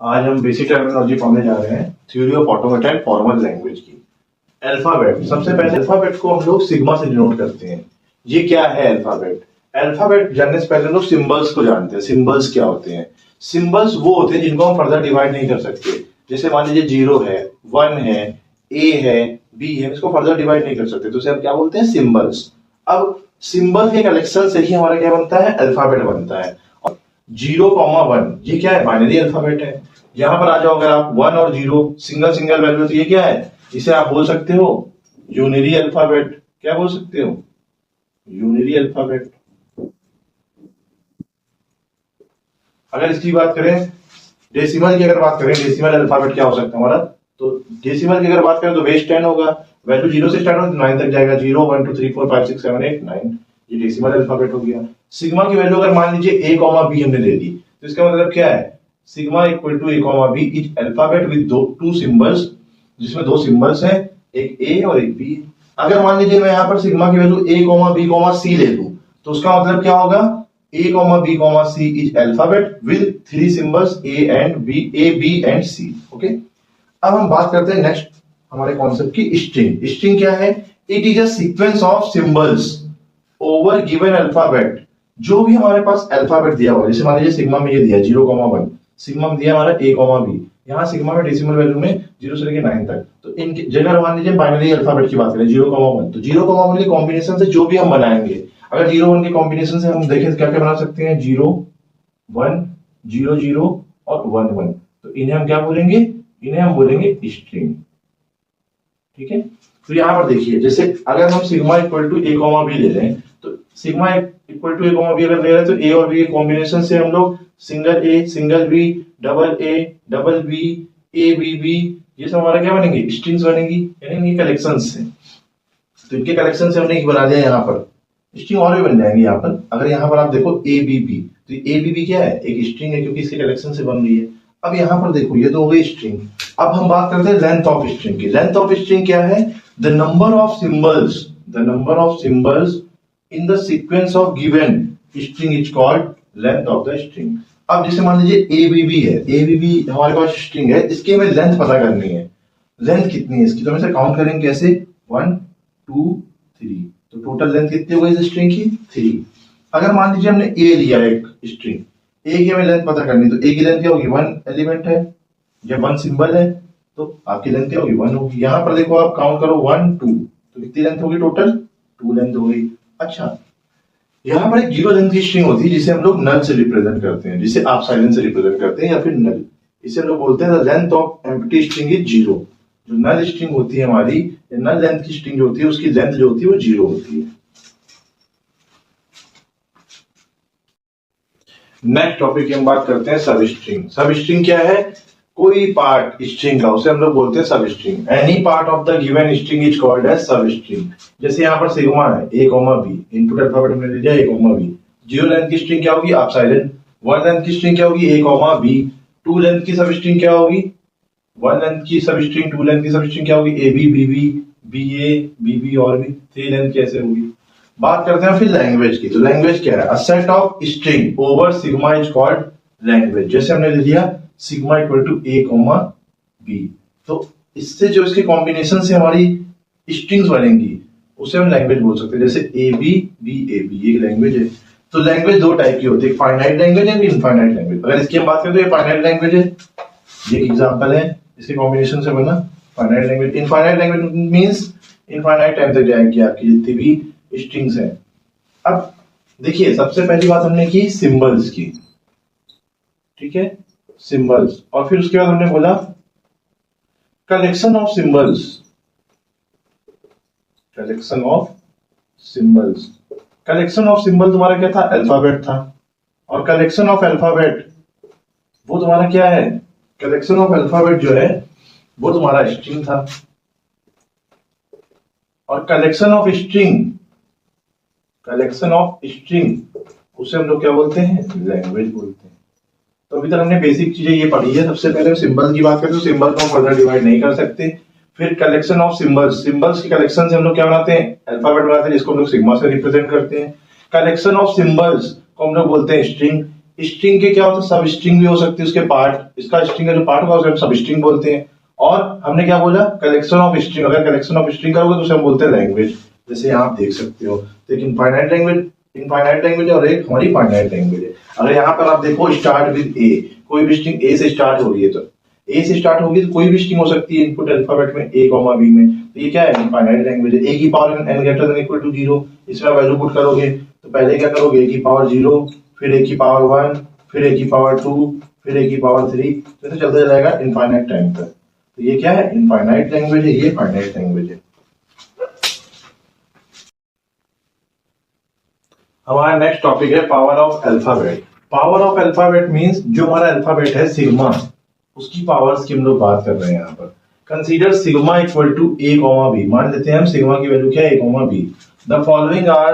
आज हम basic terminology पढ़ने जा रहे हैं, theory of automata and formal language की। अल्फाबेट, सबसे पहले अल्फाबेट को हम लोग सिग्मा से डिनोट करते हैं। ये क्या है अल्फाबेट? अल्फाबेट जानने से पहले लोग सिंबल्स को जानते हैं। सिंबल्स क्या होते हैं? सिंबल्स वो होते हैं जिनको हम फर्दर डिवाइड नहीं कर सकते। जैसे मान लीजिए 0 है, 1 है, ए है, बी है, इसको फर्दर डिवाइड नहीं कर सकते, तो उसे हम क्या बोलते हैं? सिंबल्स। अब सिंबल के कलेक्शन से ही हमारा क्या बनता है? अल्फाबेट बनता है। 0,1 ये क्या है? बाइनरी अल्फाबेट है। यहां पर आ जाओ, अगर आप 1 और 0 सिंगल सिंगल वैल्यू, तो ये क्या है? इसे आप बोल सकते हो यूनिरी अल्फाबेट। क्या बोल सकते हो? Unary alphabet. अगर इसकी बात करें, डेसिमल की अगर बात करें, डेसिमल अल्फाबेट क्या हो सकता है हमारा? तो डेसिमल की अगर बात करें तो बेस 10 होगा। वैल्यू 0 से स्टार्ट हो तो 9 तक जाएगा। 0 1 2 3 4 5 6 7 8 9, ये डेसिमल अल्फाबेट हो गया। सिग्मा की वैल्यू अगर मान लीजिए a, b हमने दे दी, तो इसका मतलब क्या है? Sigma equal to a, b is alphabet with two symbols, जिसमें दो सिंबल्स हैं, एक a और एक b। अगर मान लीजिए मैं यहाँ पर सिग्मा की वैल्यू a, b, c ले लूं, तो उसका मतलब क्या होगा? a, b, c is alphabet with three symbols a and b, a, b and c. Okay, अब हम बात करते हैं नेक्स्ट हमारे कॉन्सेप्ट की, स्ट्रिंग। स्ट्रिंग क्या है? It is a sequence of symbols over given alphabet. जो भी हमारे पास अल्फाबेट दिया हुआ है, जैसे मान लीजिए सिग्मा में ये दिया 0,1, सिग्मा में दिया हमारा a, b, यहाँ सिग्मा में डेसिमल वैल्यू में 0 से लेकर 9 तक, तो इनके जगह मान लीजिए बाइनरी अल्फाबेट की बात करें 0,1, तो 0,1 के कॉम्बिनेशन से जो भी हम बनाएंगे, अगर 0 1 के कॉम्बिनेशन से हम देखें तो क्या क्या बना सकते हैं? 0 1 0 0 और 1 1, तो इन्हें हम क्या बोलेंगे? इन्हें हम बोलेंगे स्ट्रिंग। ठीक है, तो यहाँ पर देखिए, जैसे अगर हम sigma equal to a, b ले रहे हैं, तो sigma equal to a, b अगर ले रहे हैं तो a और b के कॉम्बिनेशन से हम लोग single a single b double a double b a b b, ये सब हमारा क्या बनेंगे? स्ट्रिंग्स बनेंगी, यानी इनके कलेक्शंस से। तो इनके कलेक्शन से हमने बना दिया यहाँ पर स्ट्रिंग, और भी बन जाएंगे यहाँ पर। अगर यहाँ पर आप देखो ABB, तो ABB क्या है? एक स्ट्रिंग है, क्योंकि इसके कलेक्शन से बन रही है। अब यहाँ पर देखो, ये तो हो गई स्ट्रिंग। अब हम बात करते हैं लेंथ ऑफ स्ट्रिंग की। लेंथ ऑफ स्ट्रिंग क्या है? The number of symbols in the sequence of given string is called length of the string. अब जैसे मान लीजिए ABB है, ABB हमारे पास स्ट्रिंग है, इसकी हमें लेंथ पता करनी है। लेंथ कितनी है इसकी? तो हम इसे काउंट करेंगे कैसे? 1 2 3, तो टोटल लेंथ कितनी हो गई इस स्ट्रिंग की? 3। अगर मान लीजिए हमने ए लिया एक स्ट्रिंग, ए की हमें लेंथ पता करनी, तो ए की लेंथ क्या होगी? 1 एलिमेंट है, जब 1 सिंबल है, तो आपकी लेंथ क्या होगी? 1 होगी। यहाँ पर देखो, आप काउंट करो 1 2, तो कितनी लेंथ होगी टोटल? 2 लेंथ हो गई। अच्छा, यहाँ पर एक 0 लेंथ की स्ट्रिंग होती है, जिसे हम लोग नल से रिप्रेजेंट करते हैं, जिसे आप साइलेंस से रिप्रेजेंट करते हैं, या फिर नल। इसे हम लोग बोलते हैं length of empty string is 0। जो नल स्ट्रिंग होती है हमारी, नल लेंथ की स्ट्रिंग जो होती है, उसकी लेंथ जो होती है वो 0 होती है। नेक्स्ट टॉपिक की हम बात करते हैं सब स्ट्रिंग। सब स्ट्रिंग क्या है? कोई पार्ट स्ट्रिंग का, उसे हम लोग बोलते हैं substring. Any part of the given string is called as substring. जैसे यहाँ पर सिग्मा है, a, b, इनपुट अल्फाबेट हमने ले लिया a, b। 0 लेंथ की स्ट्रिंग क्या होगी? आप साइलेंट। 1 लेंथ की स्ट्रिंग क्या होगी? a, b। 2 लेंथ की सब स्ट्रिंग क्या होगी? 1 लेंथ की सब स्ट्रिंग, 2 लेंथ की सब स्ट्रिंग क्या होगी? AB, BB, BA, BB और भी। 3 लेंथ कैसे होगी? बात करते हैं फिर लैंग्वेज की। तो लैंग्वेज क्या है? A set of string over sigma is called language. जैसे हमने ले लिया sigma equal to a, b, तो इससे जो इसके कॉम्बिनेशन से हमारी स्ट्रिंग्स बनेंगी, उसे हम लैंग्वेज बोल सकते हैं। जैसे AB, BAB, ये लैंग्वेज है। तो लैंग्वेज दो टाइप की होती है, फाइनाइट लैंग्वेज है, इनफाइनाइट लैंग्वेज। अगर इसकी हम बात करें तो ये फाइनाइट लैंग्वेज है, ये एग्जांपल है इसके कॉम्बिनेशन से बना finite language. Infinite language means infinite time तक जाएंगी आपकी जितनी भी स्ट्रिंग्स हैं। अब देखिए, सबसे पहली बात हमने की सिंबल्स की, ठीक है, सिंबल्स। और फिर उसके बाद हमने बोला collection of symbols. Collection of symbols, collection of symbol तुम्हारा क्या था? अल्फाबेट था। और कलेक्शन ऑफ अल्फाबेट वो तुम्हारा क्या है? कलेक्शन ऑफ अल्फाबेट जो है वो तुम्हारा स्ट्रिंग था। और कलेक्शन ऑफ स्ट्रिंग, उसे हम लोग क्या बोलते हैं? लैंग्वेज बोलते हैं। तो अभी तक हमने बेसिक चीजें ये पढ़ी है। सबसे पहले सिंबल की बात करें तो सिंबल को हम फर्दर डिवाइड नहीं कर सकते। फिर कलेक्शन ऑफ सिंबल्स, सिंबल्स की कलेक्शन से हम लोग क्या बनाते हैं? अल्फाबेट बनाते हैं, जिसको हम लोग सिग्मा से रिप्रेजेंट करते हैं। कलेक्शन ऑफ सिंबल्स को हम लोग बोलते हैं स्ट्रिंग। स्ट्रिंग के क्या होता है, सब स्ट्रिंग भी हो सकती है उसके पार्ट, इसका स्ट्रिंग का जो पार्ट होगा उसे हम सब स्ट्रिंग बोलते हैं। और हमने क्या बोला, कलेक्शन ऑफ स्ट्रिंग, अगर कलेक्शन ऑफ स्ट्रिंग करोगे तो उसे हम बोलते हैं लैंग्वेज। जैसे यहाँ आप देख सकते हो, तो एक इनफाइनाइट लैंग्वेज और एक हमारी फाइनाइट लैंग्वेज है। अगर यहाँ पर आप देखो स्टार्ट विद ए, कोई भी स्ट्रिंग ए से स्टार्ट हो रही है, तो ए से स्टार्ट होगी तो कोई भी स्ट्रिंग हो सकती है इनपुट अल्फाबेट में ए कॉमा बी में, तो ये क्या है, इनफाइनाइट लैंग्वेज है। ए की power n greater than equal to 0, इसमें वैल्यू पुट करोगे तो पहले क्या करोगे, ए की पावर 0, फिर ए की पावर 1, फिर ए की पावर 2, फिर ए की पावर 3, तो ऐसे चलता जाएगा इनफाइनाइट टाइम तक। तो ये क्या है, इनफाइनाइट लैंग्वेज है, ये फाइनाइट लैंग्वेज है। हमारा नेक्स्ट टॉपिक है power of alphabet. Power of alphabet means जो हमारा अल्फाबेट है सिग्मा, उसकी पावर्स की हम लोग बात कर रहे हैं यहाँ पर। Consider sigma equal to A comma B, मान लेते हैं हम सिग्मा की वैल्यू क्या है, A comma B. The following are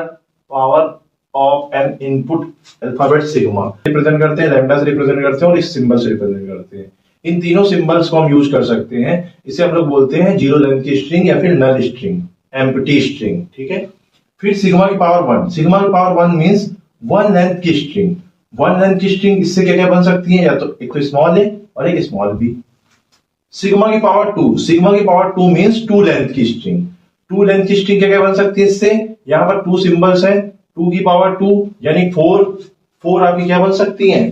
power of an input alphabet sigma, represent करते हैं, लैम्डा से रिप्रेजेंट करते हैं और इस सिंबल से रिप्रेजेंट करते हैं। इन तीनों सिंबल्स को हम यूज कर सकते हैं। इसे हम लोग बोलते हैं जीरो लेंथ की स्ट्रिंग या फिर नल स्ट्रिंग, एम्प्टी स्ट्रिंग, ठीक है। फिर सिग्मा की पावर 1, सिग्मा की पावर 1 मींस वन लेंथ की स्ट्रिंग। वन लेंथ की स्ट्रिंग इससे क्या क्या बन सकती है, या तो एक तो स्मॉल ए और एक स्मॉल बी। सिग्मा की पावर 2, सिग्मा की पावर 2 मींस टू लेंथ की स्ट्रिंग। टू लेंथ की स्ट्रिंग क्या क्या बन सकती है इससे, यहां पर टू सिंबल्स है, 2 की पावर 2 यानी 4 आपकी क्या बन सकती हैं,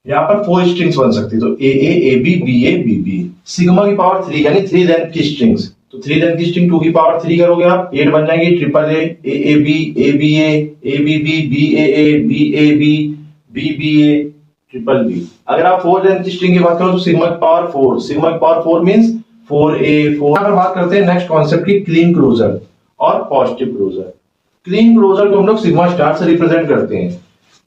यहां पर 4 स्ट्रिंग्स बन सकती है, तो a b b a b b. Sigma की पावर 3 यानी 3 लेंथ की स्ट्रिंग्स, तो 3 लेंथ की स्ट्रिंग 2 की पावर 3 करोगे आप 8 बन जाएंगी, triple a b a b a b b b a b b a triple b. अगर आप 4 लेंथ की स्ट्रिंग की बात करो तो सिग्मा की पावर 4, सिग्मा की पावर 4 मींस 4a4। अगर बात करते हैं नेक्स्ट कॉन्सेप्ट की, क्लीन क्लोजर और पॉजिटिव क्लोजर। क्लीन क्लोजर को हम लोग सिग्मा स्टार से रिप्रेजेंट करते हैं,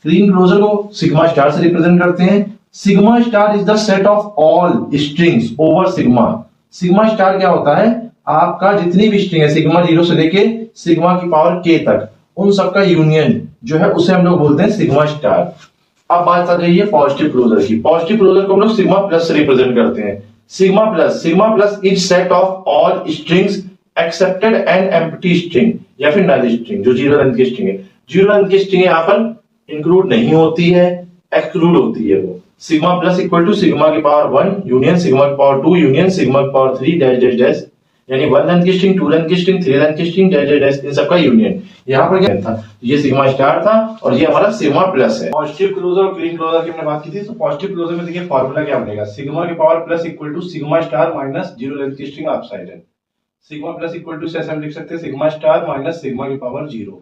क्लीन क्लोजर को सिग्मा स्टार से रिप्रेजेंट करते हैं। Sigma star is the set of all strings over sigma. Sigma star क्या होता है, आपका जितनी भी स्ट्रिंग है सिग्मा 0 से लेके सिग्मा की पावर k तक, उन सबका यूनियन जो है उसे हम लोग बोलते हैं सिग्मा स्टार। अब बात आ रही है पॉजिटिव क्लोजर की। पॉजिटिव क्लोजर को हम लोग सिग्मा प्लस से रिप्रेजेंट करते हैं। Sigma plus is set of all strings accepted and empty string या फिर नल स्ट्रिंग, जो जीरो लेंथ की स्ट्रिंग है। जीरो लेंथ की स्ट्रिंग यहाँ पर इंक्लूड नहीं होती है, एक्सक्लूड होती है वो। Sigma plus equal to sigma की पावर 1 यूनियन सिग्मा की पावर 2 यूनियन सिग्मा की पावर 3 डैश डैश डैश, यानी 1 लेंथ की स्ट्रिंग, 2 लेंथ की स्ट्रिंग, 3 लेंथ की स्ट्रिंग डैश डैश डैश, इन सबका यूनियन। यहाँ पर क्या था, ये सिग्मा स्टार था और ये हमारा सिग्मा प्लस है। पॉजिटिव क्लोजर और क्लीन क्लोजर की हमने बात की थी, तो पॉजिटिव क्लोजर में देखिए फॉर्मूला क्या बनेगा, सिग्मा की power plus equal to sigma star minus zero length की स्ट्रिंग ऑफ साइड है। सिग्मा प्लस इक्वल टू से हम लिख सकते हैं सिग्मा स्टार माइनस सिग्मा की पावर 0।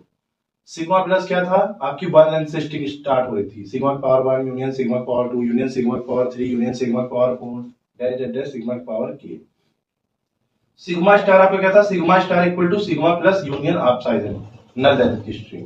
सिग्मा प्लस क्या था, आपकी 1 लेंथ से स्ट्रिंग स्टार्ट हो रही थी, सिग्मा की पावर 1 यूनियन सिग्मा की पावर 2 यूनियन सिग्मा की पावर 3 यूनियन सिग्मा की power 4 dash dash dash sigma की पावर k। सिग्मा स्टार आपका क्या था, sigma star equal to sigma plus union of side null length की स्ट्रिंग।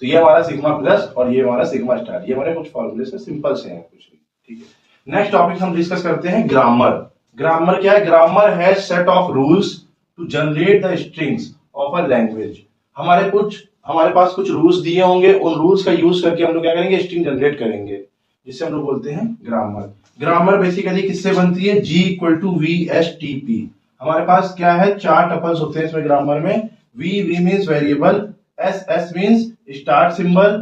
तो ये हमारा सिग्मा प्लस और ये हमारा सिग्मा स्टार, ये हमारे कुछ फॉर्मूले से सिंपल से हैं कुछ, ठीक है। नेक्स्ट टॉपिक हम डिस्कस करते हैं ग्रामर। ग्रामर क्या है, grammar has set of rules to generate the strings of a language. हमारे पास कुछ रूल्स दिए होंगे, उन रूल्स का यूज करके हम लोग क्या करेंगे, स्ट्रिंग जनरेट करेंगे, जिससे हम लोग बोलते हैं ग्रामर। ग्रामर बेसिकली किससे बनती है, G equal to V S T P. हमारे पास क्या है, 4 टपल्स होते हैं इसमें ग्रामर में। V means variable, S means start symbol,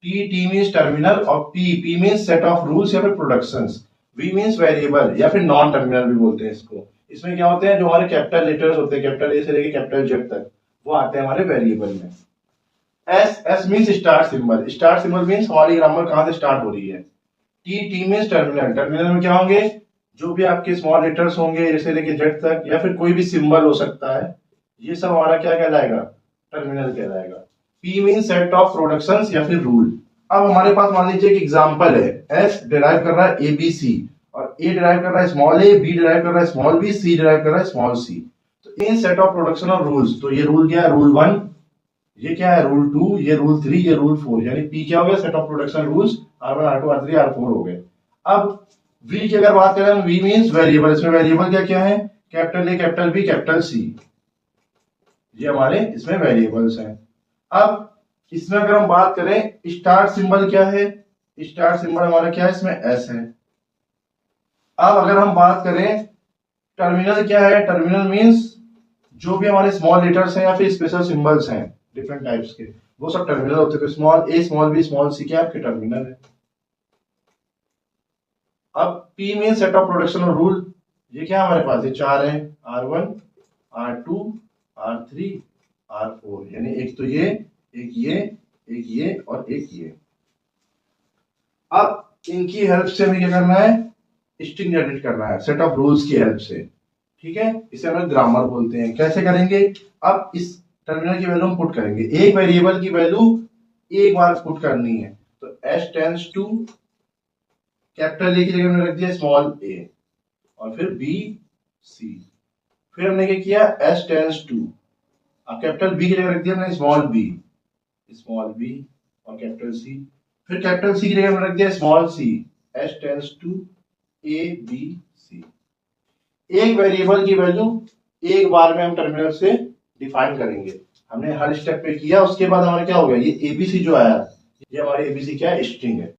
T means terminal और P means set of rules या फिर प्रोडक्शंस। V मींस वेरिएबल या फिर नॉन टर्मिनल भी बोलते हैं इसको। इसमें क्या होते हैं, जो हमारे कैपिटल लेटर्स होते हैं, कैपिटल ए से लेके कैपिटल जेड तक, वो आते हैं हमारे वेरिएबल में। S means start symbol, start symbol means हमारी ग्रामर कहां से स्टार्ट हो रही है। T मींस टर्मिनल, टर्मिनल में क्या होंगे, जो भी आपके स्मॉल लेटर्स होंगे जैसे लेके जेड तक, या फिर कोई भी सिंबल हो सकता है, ये सब हमारा क्या कहलाएगा, टर्मिनल कहलाएगा। P means set of productions या फिर रूल। अब हमारे पास मान लीजिए एक एग्जांपल है, S डिराइव कर रहा है ABC और A डिराइव कर रहा है स्मॉल a, B डिराइव कर रहा है स्मॉल b, C डिराइव कर रहा है स्मॉल c। तो इन सेट ऑफ प्रोडक्शन और रूल्स, तो ये रूल क्या है, रूल 1, ये क्या है, रूल 2, ये रूल 3, ये रूल 4, यानी P क्या हो गया, set of production rules R1 R2 R3 R4 हो गए। अब V की अगर बात करें, V मींस वेरिएबल, इसमें वेरिएबल क्या क्या है, capital A capital B capital C, ये हमारे इसमें वेरिएबल्स हैं। अब इसमें अगर हम बात करें, स्टार्ट सिंबल क्या है, स्टार्ट सिंबल हमारा क्या है, इसमें S है। अब अगर हम बात करें टर्मिनल क्या है, टर्मिनल मींस जो भी हमारे स्मॉल लेटर्स हैं या फिर स्पेशल सिंबल्स हैं डिफरेंट टाइप्स के, वो सब टर्मिनल होते थे, स्मॉल ए स्मॉल बी स्मॉल सी क्या आपके टर्मिनल है। अब पी में सेट ऑफ प्रोडक्शन और रूल, ये क्या हमारे पास, ये चार है, R1 R2 R3 R4, यानी एक तो ये, एक ये, एक ये और एक ये। अब इनकी हेल्प से हमें क्या करना है, स्ट्रिंग जनरेट करना है सेट ऑफ रूल्स की हेल्प से, ठीक है, इसे हम ग्रामर बोलते हैं। कैसे करेंगे, अब इस टर्मिनल की वैल्यू हम पुट करेंगे, एक वेरिएबल की वैल्यू एक बार पुट करनी है, तो s tends to capital A की जगह हमने रख दिया स्मॉल a और फिर b c, फिर हमने क्या किया s टेंड्स टू, अब कैपिटल b की जगह रख दिया हमने स्मॉल b और कैपिटल c, फिर कैपिटल c की जगह हमने रख दिया small c, s tends to a b c। एक वेरिएबल की वैल्यू एक बार में हम टर्मिनल से डिफाइन करेंगे, हमने हर स्टेप पे किया, उसके बाद हमारा क्या हो गया, ये एबीसी जो आया, ये हमारी एबीसी क्या है, स्ट्रिंग है।